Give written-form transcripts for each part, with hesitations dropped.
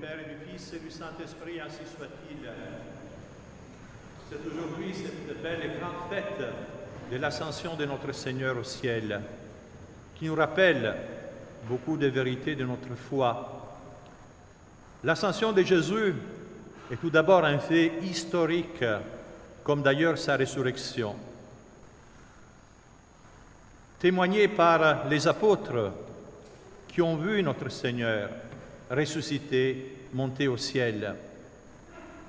Père et du Fils et du Saint-Esprit, ainsi soit-il. C'est aujourd'hui cette belle et grande fête de l'ascension de notre Seigneur au ciel, qui nous rappelle beaucoup de vérités de notre foi. L'ascension de Jésus est tout d'abord un fait historique, comme d'ailleurs sa résurrection. Témoigné par les apôtres qui ont vu notre Seigneur ressuscité, monté au ciel.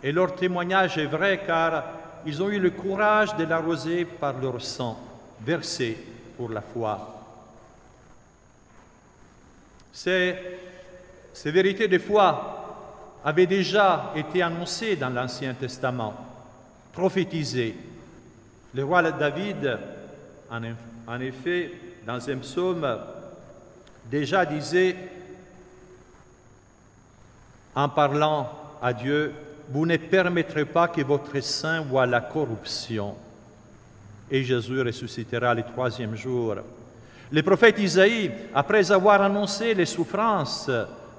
Et leur témoignage est vrai car ils ont eu le courage de l'arroser par leur sang, versé pour la foi. Ces vérités de foi avaient déjà été annoncées dans l'Ancien Testament, prophétisées. Le roi David, en effet, dans un psaume, déjà disait, en parlant à Dieu, « Vous ne permettrez pas que votre sein voie la corruption. » Et Jésus ressuscitera le troisième jour. Le prophète Isaïe, après avoir annoncé les souffrances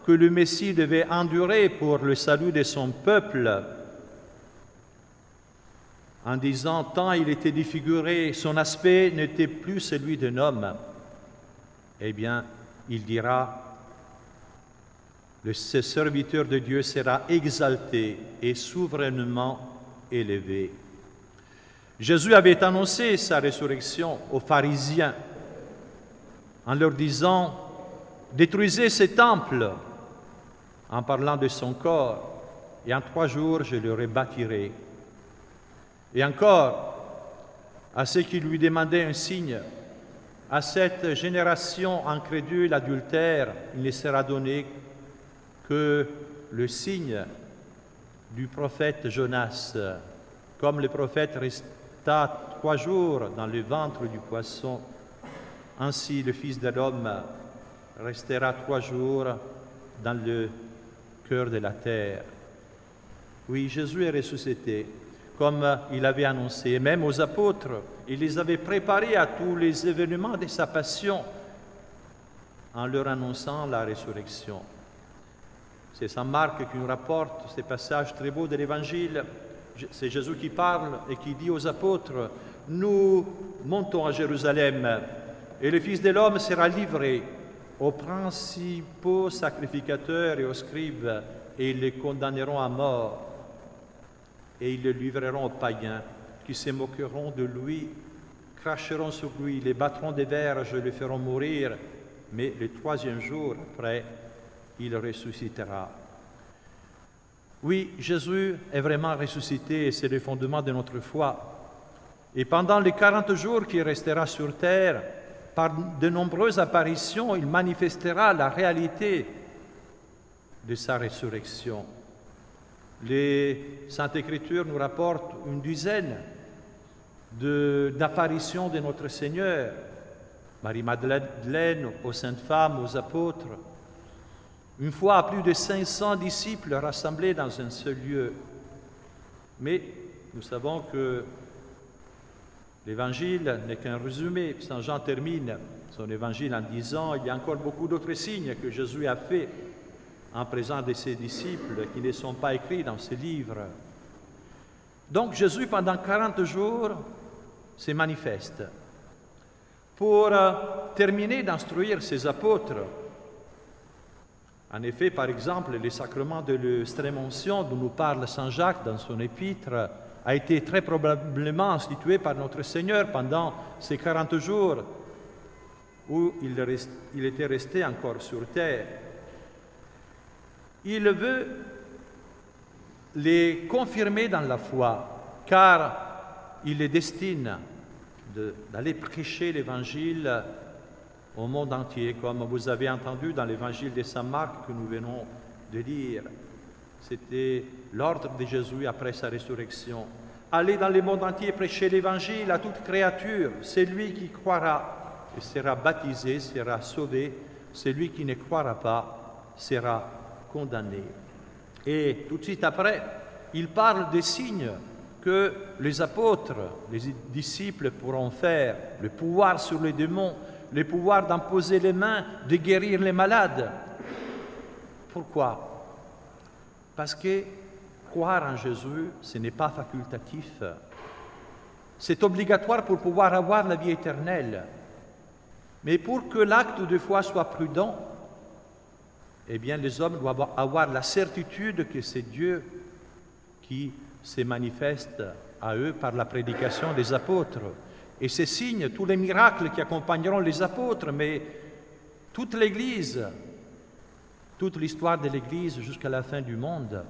que le Messie devait endurer pour le salut de son peuple, en disant, tant il était défiguré, son aspect n'était plus celui d'un homme, eh bien, il dira, ce serviteur de Dieu sera exalté et souverainement élevé. Jésus avait annoncé sa résurrection aux pharisiens en leur disant, détruisez ce temple, en parlant de son corps, et en 3 jours je le rebâtirai. Et encore, à ceux qui lui demandaient un signe, à cette génération incrédule, adultère, il ne sera donné que le signe du prophète Jonas, comme le prophète resta 3 jours dans le ventre du poisson, ainsi le Fils de l'homme restera 3 jours dans le cœur de la terre. Oui, Jésus est ressuscité, comme il avait annoncé, et même aux apôtres, il les avait préparés à tous les événements de sa passion en leur annonçant la résurrection. C'est Saint Marc qui nous rapporte ces passages très beaux de l'Évangile. C'est Jésus qui parle et qui dit aux apôtres, « Nous montons à Jérusalem, et le Fils de l'homme sera livré aux principaux sacrificateurs et aux scribes, et ils les condamneront à mort, et ils le livreront aux païens, qui se moqueront de lui, cracheront sur lui, les battront des verges, le feront mourir, mais le 3e jour après, il ressuscitera. » Oui, Jésus est vraiment ressuscité et c'est le fondement de notre foi. Et pendant les 40 jours qu'il restera sur terre, par de nombreuses apparitions, il manifestera la réalité de sa résurrection. Les Saintes Écritures nous rapportent une dizaine d'apparitions de notre Seigneur, Marie-Madeleine, aux saintes femmes, aux apôtres, une fois à plus de 500 disciples rassemblés dans un seul lieu. Mais nous savons que l'Évangile n'est qu'un résumé. Saint Jean termine son Évangile en disant « Il y a encore beaucoup d'autres signes que Jésus a faits en présence de ses disciples qui ne sont pas écrits dans ce livre. » Donc Jésus, pendant 40 jours, se manifeste pour terminer d'instruire ses apôtres. En effet, par exemple, le sacrement de l'extrême-onction dont nous parle saint Jacques dans son épître a été très probablement institué par notre Seigneur pendant ces 40 jours où il était resté encore sur terre. Il veut les confirmer dans la foi, car il les destine d'aller prêcher l'Évangile au monde entier, comme vous avez entendu dans l'Évangile de Saint Marc que nous venons de lire. C'était l'ordre de Jésus après sa résurrection. Allez dans le monde entier prêcher l'Évangile à toute créature. Celui qui croira et sera baptisé sera sauvé. Celui qui ne croira pas sera condamné. Et tout de suite après, il parle des signes que les apôtres, les disciples pourront faire, le pouvoir sur les démons, le pouvoir d'imposer les mains, de guérir les malades. Pourquoi? Parce que croire en Jésus, ce n'est pas facultatif. C'est obligatoire pour pouvoir avoir la vie éternelle. Mais pour que l'acte de foi soit prudent, eh bien, les hommes doivent avoir la certitude que c'est Dieu qui se manifeste à eux par la prédication des apôtres. Et ces signes, tous les miracles qui accompagneront les apôtres, mais toute l'Église, toute l'histoire de l'Église jusqu'à la fin du monde,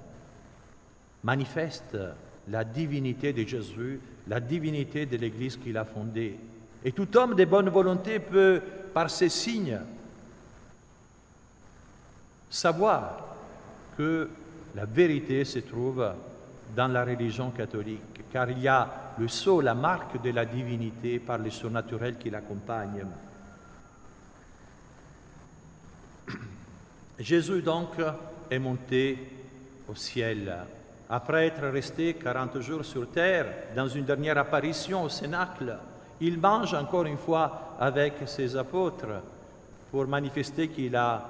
manifeste la divinité de Jésus, la divinité de l'Église qu'il a fondée. Et tout homme de bonne volonté peut, par ces signes, savoir que la vérité se trouve dans la religion catholique, car il y a le sceau, la marque de la divinité par le surnaturel qui l'accompagne. Jésus donc est monté au ciel. Après être resté 40 jours sur terre, dans une dernière apparition au Cénacle, il mange encore une fois avec ses apôtres pour manifester qu'il a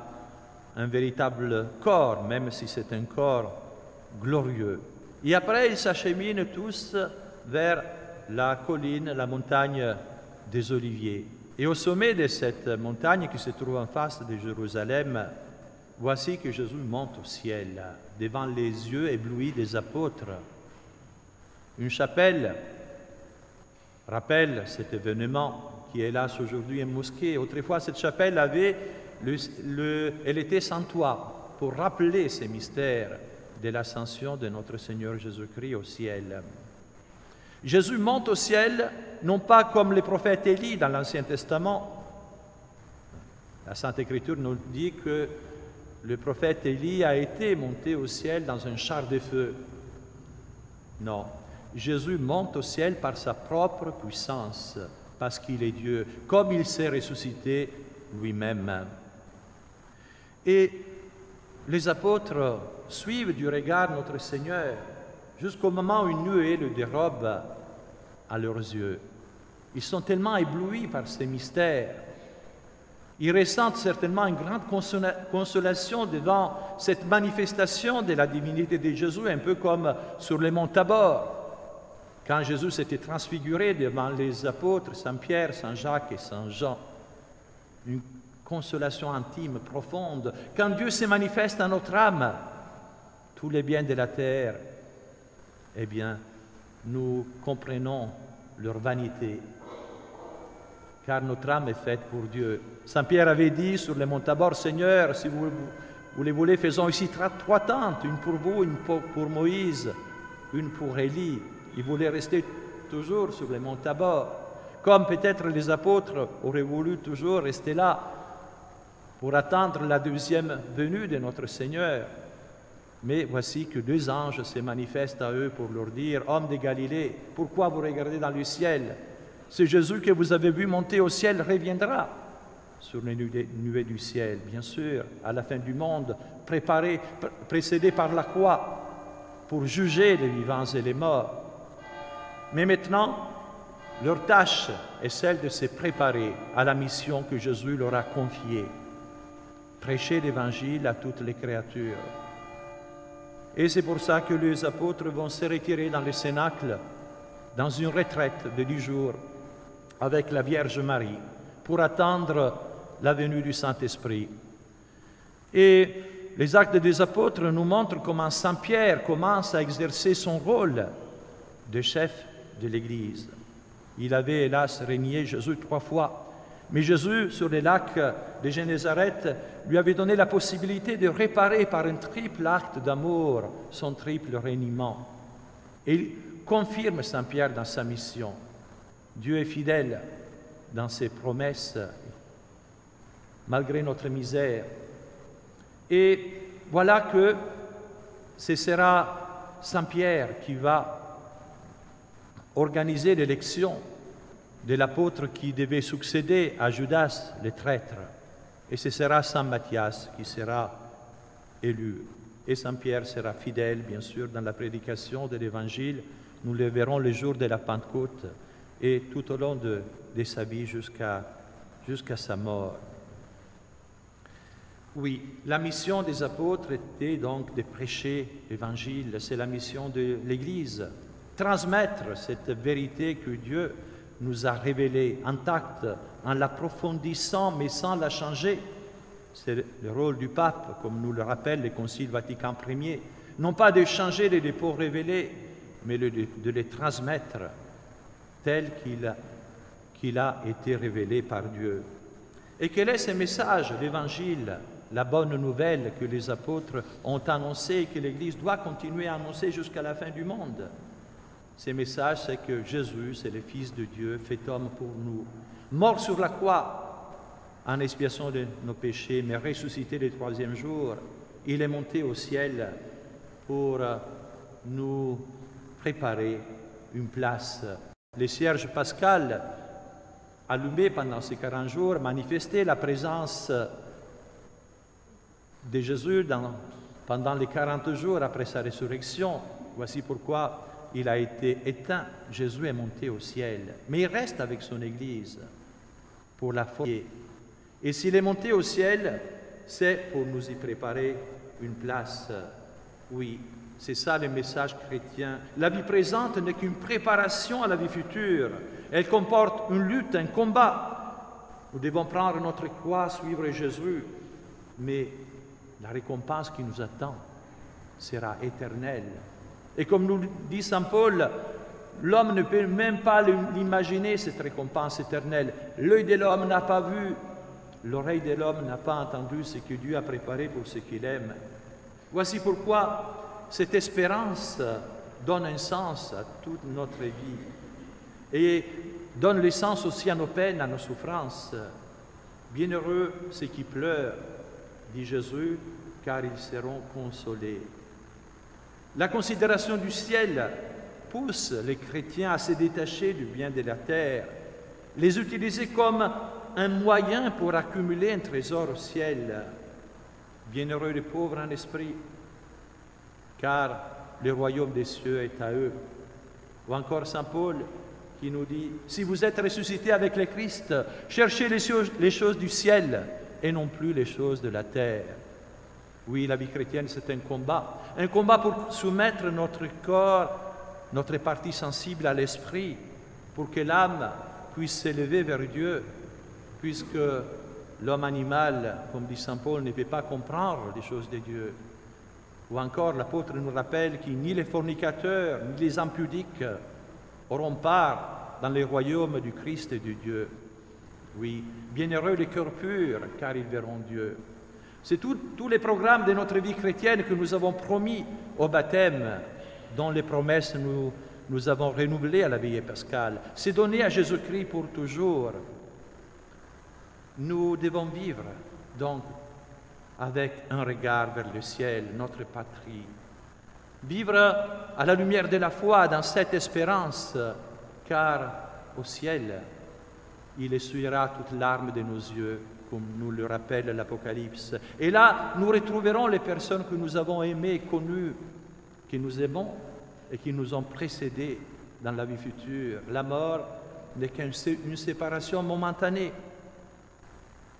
un véritable corps, même si c'est un corps glorieux. Et après, ils s'acheminent tous vers la colline, la montagne des Oliviers. Et au sommet de cette montagne qui se trouve en face de Jérusalem, voici que Jésus monte au ciel, devant les yeux éblouis des apôtres. Une chapelle rappelle cet événement qui est hélas aujourd'hui une mosquée. Autrefois, cette chapelle elle était sans toit pour rappeler ces mystères de l'ascension de notre Seigneur Jésus-Christ au ciel. Jésus monte au ciel, non pas comme le prophète Élie dans l'Ancien Testament. La Sainte Écriture nous dit que le prophète Élie a été monté au ciel dans un char de feu. Non, Jésus monte au ciel par sa propre puissance, parce qu'il est Dieu, comme il s'est ressuscité lui-même. Et les apôtres suivent du regard notre Seigneur jusqu'au moment où une nuée le dérobe à leurs yeux. Ils sont tellement éblouis par ces mystères. Ils ressentent certainement une grande consolation devant cette manifestation de la divinité de Jésus, un peu comme sur le mont Tabor, quand Jésus s'était transfiguré devant les apôtres, Saint Pierre, Saint Jacques et Saint Jean. Une consolation intime, profonde. Quand Dieu se manifeste dans notre âme, tous les biens de la terre, eh bien, nous comprenons leur vanité, car notre âme est faite pour Dieu. Saint Pierre avait dit sur le mont Tabor, « Seigneur, si vous le voulez, faisons ici trois tentes, une pour vous, une pour Moïse, une pour Élie. » Il voulait rester toujours sur le mont Tabor, comme peut-être les apôtres auraient voulu toujours rester là pour attendre la deuxième venue de notre Seigneur. Mais voici que deux anges se manifestent à eux pour leur dire « Hommes de Galilée, pourquoi vous regardez dans le ciel? Ce Jésus que vous avez vu monter au ciel reviendra sur les nuées du ciel, bien sûr, à la fin du monde, précédé par la croix, pour juger les vivants et les morts. Mais maintenant, leur tâche est celle de se préparer à la mission que Jésus leur a confiée, prêcher l'Évangile à toutes les créatures. Et c'est pour ça que les apôtres vont se retirer dans le Cénacle, dans une retraite de 10 jours, avec la Vierge Marie, pour attendre la venue du Saint-Esprit. Et les actes des apôtres nous montrent comment Saint Pierre commence à exercer son rôle de chef de l'Église. Il avait hélas régné Jésus 3 fois, mais Jésus, sur les lacs de Génézareth, lui avait donné la possibilité de réparer par un triple acte d'amour son triple reniement. Et il confirme Saint Pierre dans sa mission. Dieu est fidèle dans ses promesses, malgré notre misère. Et voilà que ce sera Saint Pierre qui va organiser l'élection de l'apôtre qui devait succéder à Judas, le traître. Et ce sera Saint Matthias qui sera élu. Et Saint Pierre sera fidèle, bien sûr, dans la prédication de l'Évangile. Nous le verrons le jour de la Pentecôte et tout au long de sa vie jusqu'à sa mort. Oui, la mission des apôtres était donc de prêcher l'Évangile, c'est la mission de l'Église, transmettre cette vérité que Dieu nous a révélée intacte, en l'approfondissant mais sans la changer. C'est le rôle du pape, comme nous le rappelle le Concile Vatican Ier, non pas de changer les dépôts révélés, mais de les transmettre tel qu'il a été révélé par Dieu. Et quel est ce message, l'Évangile, la bonne nouvelle que les apôtres ont annoncé et que l'Église doit continuer à annoncer jusqu'à la fin du monde? Ce message, c'est que Jésus, c'est le Fils de Dieu, fait homme pour nous, mort sur la croix en expiation de nos péchés, mais ressuscité le troisième jour. Il est monté au ciel pour nous préparer une place. Le cierge pascal, allumé pendant ces 40 jours, manifestait la présence de Jésus pendant les 40 jours après sa résurrection. Voici pourquoi il a été éteint. Jésus est monté au ciel, mais il reste avec son Église pour la foi. Et s'il est monté au ciel, c'est pour nous y préparer une place. Oui, c'est ça le message chrétien. La vie présente n'est qu'une préparation à la vie future. Elle comporte une lutte, un combat. Nous devons prendre notre croix, suivre Jésus, mais la récompense qui nous attend sera éternelle. Et comme nous dit saint Paul, l'homme ne peut même pas l'imaginer, cette récompense éternelle. L'œil de l'homme n'a pas vu, l'oreille de l'homme n'a pas entendu ce que Dieu a préparé pour ceux qu'il aime. Voici pourquoi cette espérance donne un sens à toute notre vie et donne le sens aussi à nos peines, à nos souffrances. Bienheureux ceux qui pleurent, dit Jésus, car ils seront consolés. La considération du ciel pousse les chrétiens à se détacher du bien de la terre, les utiliser comme un moyen pour accumuler un trésor au ciel. Bienheureux les pauvres en esprit, car le royaume des cieux est à eux. Ou encore saint Paul qui nous dit, si vous êtes ressuscités avec le Christ, cherchez les choses du ciel et non plus les choses de la terre. Oui, la vie chrétienne, c'est un combat pour soumettre notre corps, notre partie sensible à l'esprit, pour que l'âme puisse s'élever vers Dieu, puisque l'homme animal, comme dit saint Paul, ne peut pas comprendre les choses de Dieu. Ou encore, l'apôtre nous rappelle que ni les fornicateurs, ni les impudiques auront part dans le royaume du Christ et de Dieu. Oui, bienheureux les cœurs purs, car ils verront Dieu. C'est tous les programmes de notre vie chrétienne que nous avons promis au baptême, dont les promesses nous avons renouvelées à la veillée pascale. C'est donné à Jésus-Christ pour toujours. Nous devons vivre, donc, avec un regard vers le ciel, notre patrie. Vivre à la lumière de la foi dans cette espérance, car au ciel, il essuiera toute larme de nos yeux, comme nous le rappelle l'Apocalypse. Et là, nous retrouverons les personnes que nous avons aimées, connues, que nous aimons et qui nous ont précédés dans la vie future. La mort n'est qu'une séparation momentanée.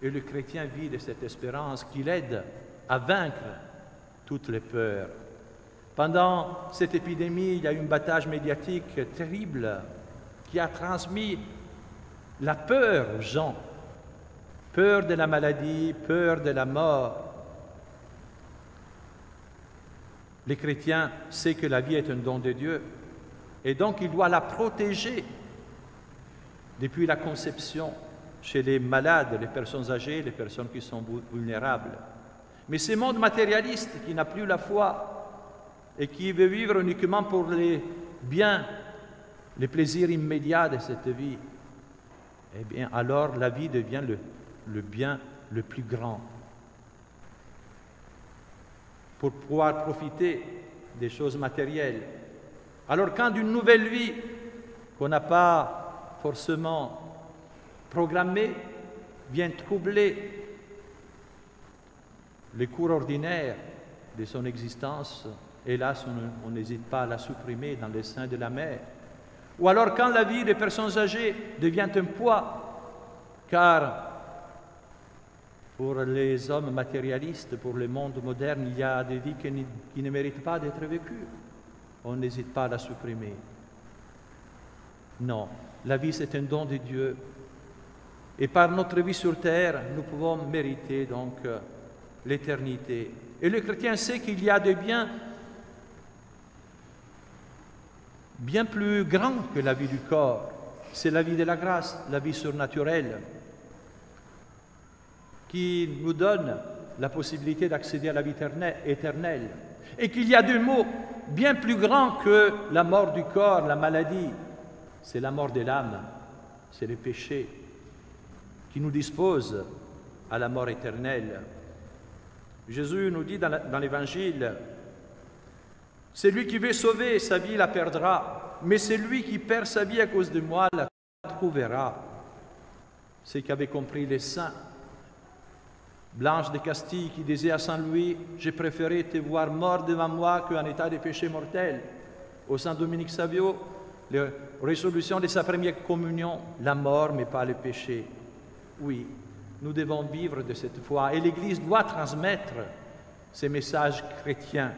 Et le chrétien vit de cette espérance qui l'aide à vaincre toutes les peurs. Pendant cette épidémie, il y a eu un battage médiatique terrible qui a transmis la peur aux gens. Peur de la maladie, peur de la mort. Les chrétiens savent que la vie est un don de Dieu et donc il doit la protéger depuis la conception chez les malades, les personnes âgées, les personnes qui sont vulnérables. Mais ce monde matérialiste qui n'a plus la foi et qui veut vivre uniquement pour les biens, les plaisirs immédiats de cette vie, eh bien alors la vie devient le bien le plus grand. Pour pouvoir profiter des choses matérielles. Alors quand une nouvelle vie qu'on n'a pas forcément programmée vient troubler les cours ordinaires de son existence, hélas, on n'hésite pas à la supprimer dans les seins de la mère. Ou alors quand la vie des personnes âgées devient un poids, car Pour les hommes matérialistes, pour le monde moderne, il y a des vies qui ne méritent pas d'être vécues. On n'hésite pas à la supprimer. Non, la vie c'est un don de Dieu. Et par notre vie sur terre, nous pouvons mériter donc l'éternité. Et le chrétien sait qu'il y a des biens bien plus grands que la vie du corps. C'est la vie de la grâce, la vie surnaturelle, qui nous donne la possibilité d'accéder à la vie éternelle. Et qu'il y a des maux bien plus grands que la mort du corps, la maladie. C'est la mort de l'âme, c'est le péché qui nous dispose à la mort éternelle. Jésus nous dit dans l'Évangile, « Celui qui veut sauver sa vie la perdra, mais celui qui perd sa vie à cause de moi la trouvera. » C'est qu'avaient compris les saints. Blanche de Castille qui disait à Saint Louis, « J'ai préféré te voir mort devant moi qu'en état de péché mortel. » Au Saint Dominique Savio, la résolution de sa première communion, la mort mais pas le péché. Oui, nous devons vivre de cette foi et l'Église doit transmettre ces messages chrétiens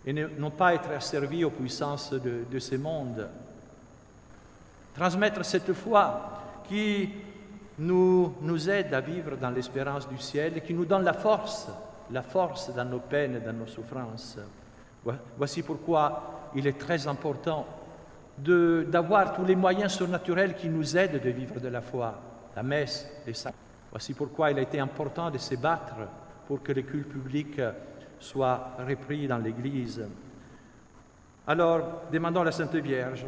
et non pas être asservie aux puissances de ce monde. Transmettre cette foi qui nous aide à vivre dans l'espérance du ciel et qui nous donne la force dans nos peines, dans nos souffrances. Voici pourquoi il est très important d'avoir tous les moyens surnaturels qui nous aident de vivre de la foi, la messe, les sacrements. Voici pourquoi il a été important de se battre pour que le culte public soit repris dans l'Église. Alors, demandons à la Sainte Vierge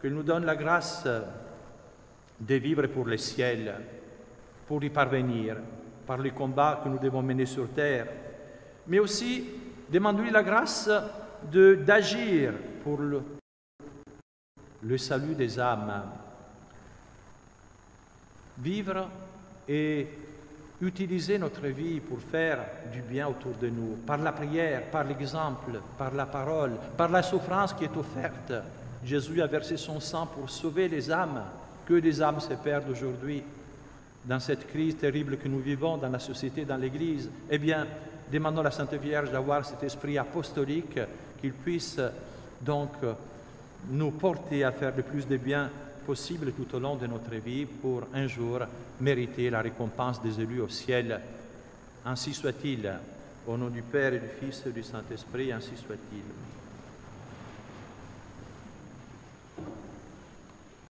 qu'elle nous donne la grâce de vivre pour le ciel, pour y parvenir, par les combats que nous devons mener sur terre, mais aussi demandons-lui la grâce d'agir pour le salut des âmes. Vivre et utiliser notre vie pour faire du bien autour de nous, par la prière, par l'exemple, par la parole, par la souffrance qui est offerte. Jésus a versé son sang pour sauver les âmes. Que des âmes se perdent aujourd'hui dans cette crise terrible que nous vivons dans la société, dans l'Église. Eh bien, demandons à la Sainte Vierge d'avoir cet esprit apostolique qu'il puisse donc nous porter à faire le plus de bien possible tout au long de notre vie pour un jour mériter la récompense des élus au ciel. Ainsi soit-il. Au nom du Père et du Fils et du Saint-Esprit, ainsi soit-il.